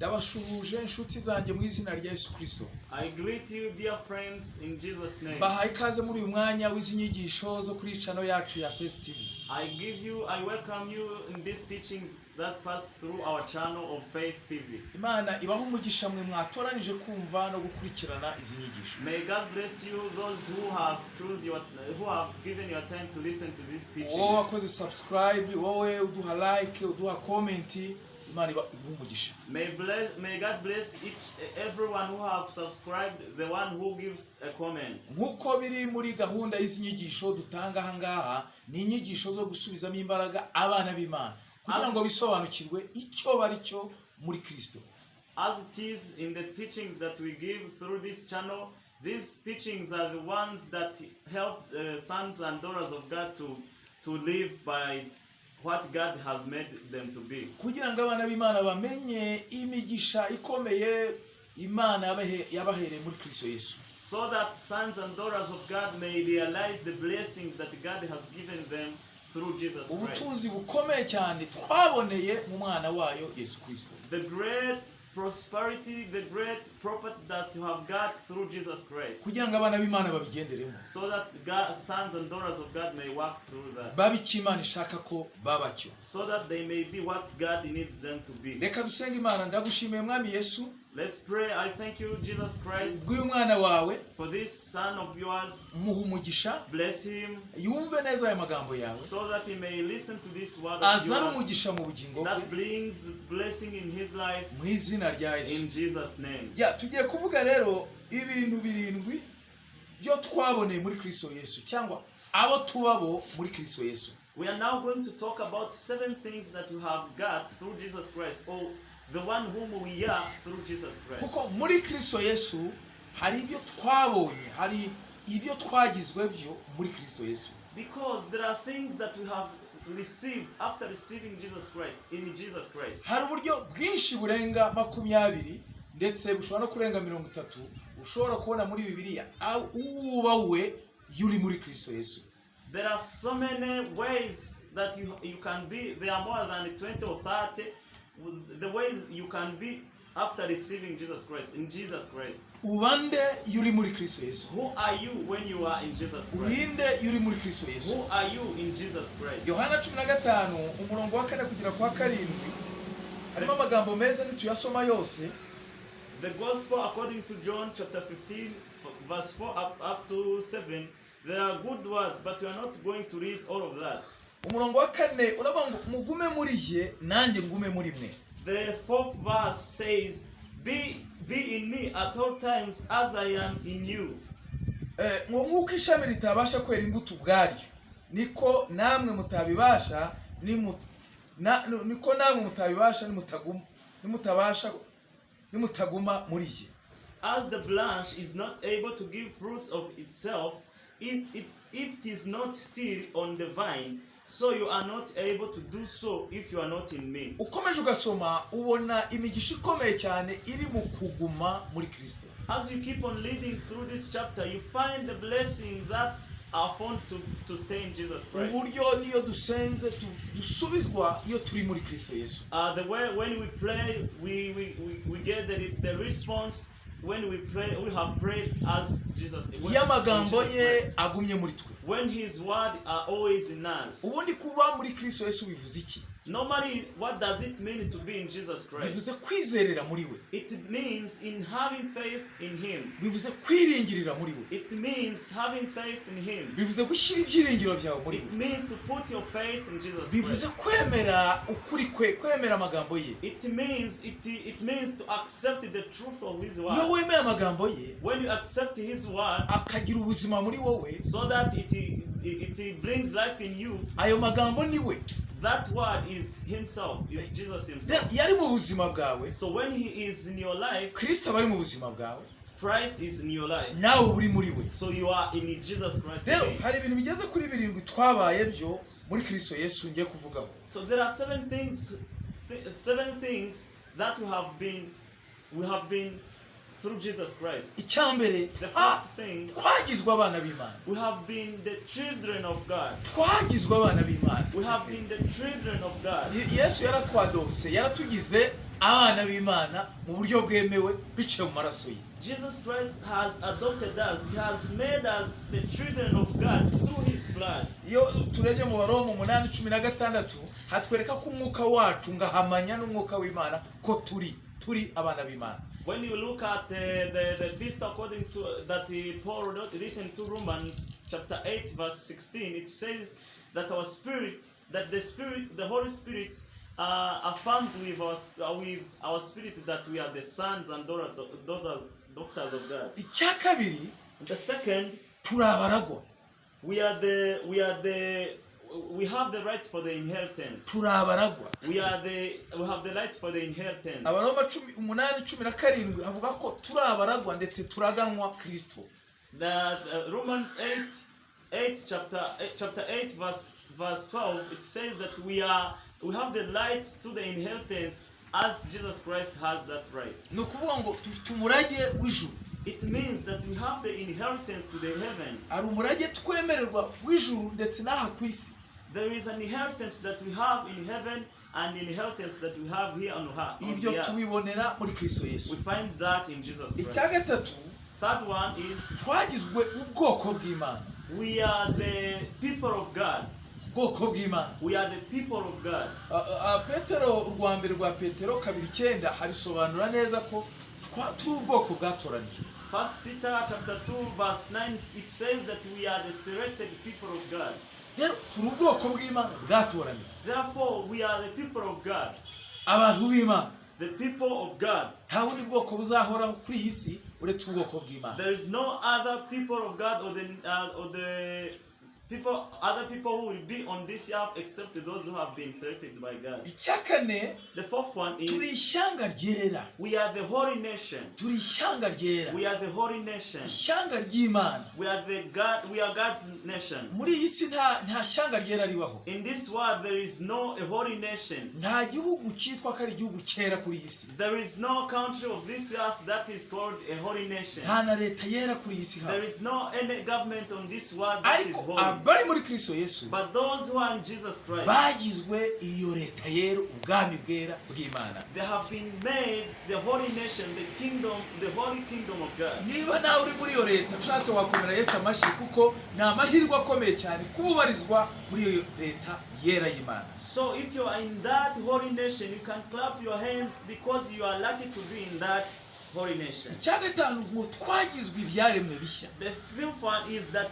Ndabashuhuje inshuti zanjye mu izina rya Yesu Kristo. I greet you, dear friends, in Jesus' name. Bahaye ikaze muri uyu mwanya w'izinyigisho zo kuri channel yacu ya Face TV. I welcome you in these teachings that pass through our channel of Faith TV. Imana ibaho umugisha mwe mwatoranije kumva no gukurikirana izinyigisho. May God bless you, those who have given your time to listen to these teachings. Wowe wakoze subscribe, wowe uduha like, uduha comment. May God bless everyone who have subscribed, the one who gives a comment. Nkuko biri muri gahunda y'izinyigisho dutanga hangaha ni inyigisho zo gusubizamo imbaraga abana b'Imana kugira ngo bisobanukirwe icyo bari cyo muri Kristo. As it is in the teachings that we give through this channel, these teachings are the ones that help sons and daughters of God to live by what God has made them to be. Kugira ngo abana b'Imana bamenye imigisha ikomeye Imana yabahereye muri Kristo Yesu. So that sons and daughters of God may realize the blessings that God has given them through Jesus Christ. Ubutunzi bukomeye cyane twaboneye mu mwana wayo Yesu Kristo. The great prosperity, the great property that you have got through Jesus Christ. Kugira ngo abana b'Imana babigenderemo. So that sons and daughters of God may walk through that. Babiki Imana ishaka ko babacyo. So that they may be what God needs them to be. Reka dusenge Imana. Ndagushimiye mwami Yesu. Let's pray. I thank you, Jesus Christ, Bw'uyu mwana wawe for this son of yours. Muha umugisha. Bless him. Yumve neza aya magambo yawe. So that he may listen to this word of Azana yours. umugisha mu bugingo bwe. That brings blessing in his life. Mu izina rya Yesu. In Jesus' name. Tugiye kuvuga rero ibintu birindwi byo twaboneye muri Kristo Yesu cyangwa abo tubabo muri Kristo Yesu. We are now going to talk about 7 things that you have got through Jesus Christ, or the one whom we are through Jesus Christ. Kuko muri Kristo Yesu hari ibyo twabonye, hari ibyo twagizwe byo muri Kristo Yesu. Because there are things that we have received after receiving Jesus Christ, in Jesus Christ. Hari uburyo bwinshi burenga 20 ndetse bushobora no kurenga 30 ushobora kubona muri Bibiliya ubawe yuri muri Kristo Yesu. There are so many ways that you can be. There are more than 20 or 30 the way you can be after receiving Jesus Christ, in Jesus Christ. Ubande yuri muri Kristo Yesu. Who are you when you are in Jesus Christ? Urinde yuri muri Kristo Yesu. Who are you in Jesus Christ? Yohana 15 umurongo wa 4 kugera kwa 7 harimo amagambo meza ntituyasoma yose. The gospel according to John chapter 15 verse 4 up to 7. There are good words, but we are not going to read all of that. Umurongo wa 4 uravuga mugume muri je nanjye ngume muri mwe. The 4th verse says, be in me at all times as I am in you. Nk'uko ishami ritabasha kwera imbuto ubwaryo niko namwe mutabibasha nimutaguma muri je. As the branch is not able to give fruits of itself if it is not still on the vine, so you are not able to do so if you are not in me. Ukomeje ugasoma ubona imigisha ikomeye cyane iri mu kuguma muri Kristo. As you keep on reading through this chapter, you find the blessing that are found to stay in Jesus Christ. Uburyo niyo dusenze dusubizwa iyo turi muri Kristo Yesu. The way when we pray, we get the response. When we pray, we have prayed as Jesus. Yamagambo ye agumye muri twe. When his word are always in us. Ubundi kuba muri Kristo Yesu bivuze iki? Normally, what does it mean to be in Jesus Christ? Bivuze kwizerera muri we. It means in having faith in him. Bivuze kwiringirira muri we. It means having faith in him. Bivuze gushyira ibyiringiro byawe muri we. It means to put your faith in Jesus Christ. Bivuze kwemera ukuri kwe, kwemera amagambo ye. It means to accept the truth of his word. Iyo wemera amagambo ye, when you accept his word, akagira ubuzima muri wowe, so that it brings life in you. Ayo magambo ni we. That word is himself, is Jesus himself. Yari mu buzima bwawe. So when he is in your life, Kristo bari mu buzima bwawe. Christ is in your life. Nawe uri muri we. So you are in Jesus Christ. Rero hari ibintu bigeze kuri 7 twabaye byo muri Kristo Yesu ngiye kuvugaho. So there are 7 things that we have been through Jesus Christ. Icyambere twagizwe abana b'Imana. We have been the children of God. Twagizwe abana b'Imana. We have been the children of God. Yesu yaratwadose, yaratugize abana b'Imana mu buryo bwemewe biciye mu maraso ye. Jesus Christ has adopted us. He has made us the children of God through his blood. Iyo turebye mu Baroma 8:16 hatwereka ko umwuka wacu ngahamanya n'umwuka w'Imana ko turi abana b'Imana. When you look at the list according to that Paul written to Romans chapter 8 verse 16, it says that the Holy Spirit affirms with our spirit that we are the sons and daughters of God. Icya kabiri, The second, turabaragwa. we have the right for the inheritance. Turabaragwa. We have the right for the inheritance. Abaroma 8:17 havuga ko turabaragwa ndetse turaganwa Kristo. That Romans 8 chapter 8 verse 12, it says that we have the right to the inheritance as Jesus Christ has that right. No kuvuga ngo tufite umurage w'ijuru. It means that we have the inheritance to the heaven. Ari umurage twemererwa w'ijuru ndetse n'aha ku isi. There is an inheritance that we have in heaven and an inheritance that we have here on earth. Ibyo tubibonera muri Kristo Yesu. We find that in Jesus Christ. Icya gatatu, Third one is twagizwe ubwoko bw'Imana. we are the people of God. Ubwoko bw'Imana. We are the people of God. Petero rwa mbere rwa Petero 2:9 harisobanura neza ko turi ubwoko bwatoranijwe. 1 Peter chapter 2 verse 9, it says that we are the selected people of God. Rero turi ubwoko bw'Imana bwatoranijwe. Therefore, we are the people of God. Abantu b'Imana. The people of God. Nta bundi bwoko buzahoraho kuri iyi si uretse ubwoko bw'Imana. There is no other people of God or other people who will be on this earth except those who have been selected by God. Icya kane, The fourth one turi is ishyanga ryera. we are the holy nation. Turi ishyanga ryera. We are the holy nation. Ishyanga ry'Imana. We are God's nation. Muri iyi si nta shyanga ryera ribaho. In this world there is no a holy nation. Nta gihugu cyitwa ko ari igihugu cyera kuri iyi si. There is no country of this earth that is called a holy nation. Nta na leta yera kuri iyi si. There is no any government on this world that is Ariko holy. abari muri Kristo Yesu But those who are in Jesus Christ, bagizwe iyo leta yera, ubwami bwera bw'Imana. they have been made the holy nation, the holy kingdom of God. Niba nawe uri muri iyo leta ushatse wakomera Yesu amashyi kuko ni amahirwe akomeye cyane kububarizwa muri iyo leta yera y'Imana. So if you are in that holy nation, you can clap your hands because you are lucky to be in that holy nation. Icya gatanu ngo twagizwe ibyaremwe bishya. The fifth one is that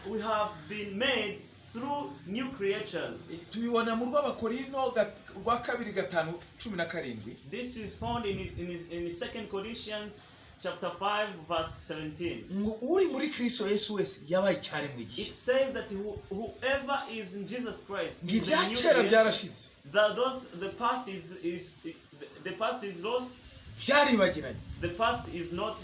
we have been made through new creatures. Tubibona mu rw'Abakorinto rwa 2:5-17. This is found in 2 Corinthians chapter 5 verse 17. Ngo uri muri Kristo Yesu wese yabaye icyaremwe gishya. It says that whoever is in Jesus Christ Ngo is a new ibyakera creation. byarashize. The past is lost. Byaribagiranye. The past is not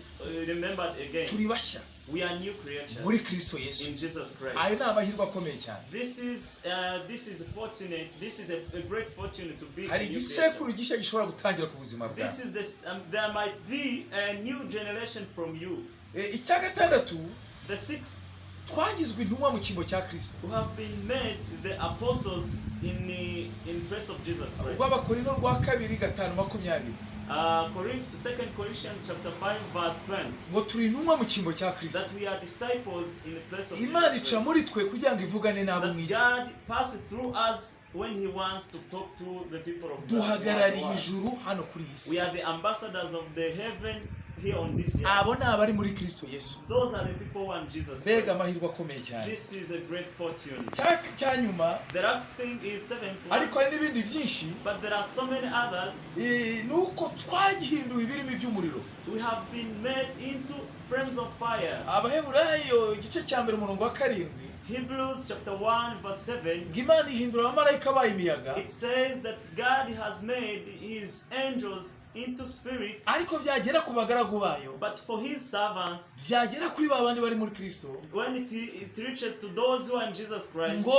remembered again. Turi bashya We are new creatures muri Kristo Yesu. in Jesus Christ. Ayo ni amahirwe akomeye cyane. This is fortunate. This is a great fortune to be. Hari a new igisekuru creature. gishya gishobora gutangira ku buzima bwawe. This is there might be a new generation from you. Icya gatandatu, The sixth, twagizwe intumwa mu cyimbo cya Kristo. who have been made the apostles in place of Jesus Christ. Rw'Abakorinto rwa 2:5-20. 2 Corinthians chapter 5 verse 20. Ngo turi intumwa mu cyimbo cya Kristo. That we are disciples in the place of Imana Jesus ica Christ. muri twe kugira ngo ivugane n'abo mu That isi. God passes through us when He wants to talk to the people of God. Duhagarariye ijuru hano kuri iyi si. We are the ambassadors of the heaven here on this earth. Abo ni abari muri Kristo Yesu. Those are the people who are in Jesus Mbega Christ. amahirwe akomeye cyane. This is a great fortune. Cya nyuma, The last thing is seventh one, ariko hari n'ibindi byinshi, but there are so many others. nuko twagihinduwe ibirimi by'umuriro. We have been made into flames of fire. Abaheburayo igice cya mbere umurongo wa 7. Hebrews chapter 1 verse 7. Ngo Imana ihindura abamarayika bayo imiyaga. It says that God has made His angels into spirits, ariko byagera ku bagaragu bayo, but for his servants, byagera kuri babandi bari muri Kristo, when it reaches to those who are in Jesus Christ, ngo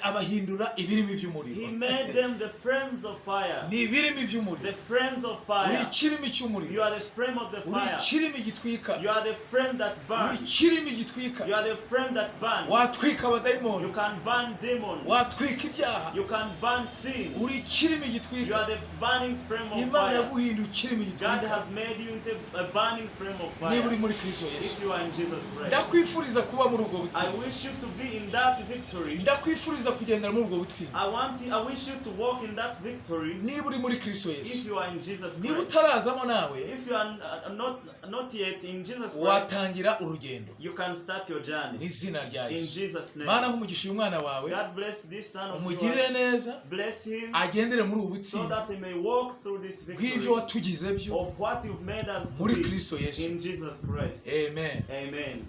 abahindura ibirimi by'umuriro. he made them the frames of fire. Ni ibirimi by'umuriro. The frames of Uri fire. ikirimi cy'umuriro. You are the frame of the Uri fire. ikirimi gitwika. You are the frame that Uri burns. ikirimi gitwika. You are the frame that burns. Watwika You abadayimoni. can burn demons. Watwika ibyaha. You can burn sin. Uri ikirimi You gitwika. are the burning frame of Imana fire. yaguhinduye ikirimi God gitwika. has made you into a burning frame of Niba uri fire. muri Kristo Yesu. If you are in Jesus Christ, Ndakwifuriza kuba muri ubwo I butsinzi. wish you to be in that victory. Ndakwifuriza kugendera muri ubwo butsinzi. I wish you to walk in that victory. Niba uri muri Kristo Yesu. If you are in Jesus Niba Christ, utarazamo nawe, if you are not yet in Jesus Christ, watangira urugendo. you can start your Mu journey izina rya in Yesu. Jesus' name. Mana nkumugisha uyu mwana wawe, God bless this son of umugirire yours. neza, Bless him agendere muri ubu so butsinzi that he may walk through this victory bw'ibyo watugize byo of what you've made us to muri be Kristo Yesu. in Jesus Christ. Amen. Amen.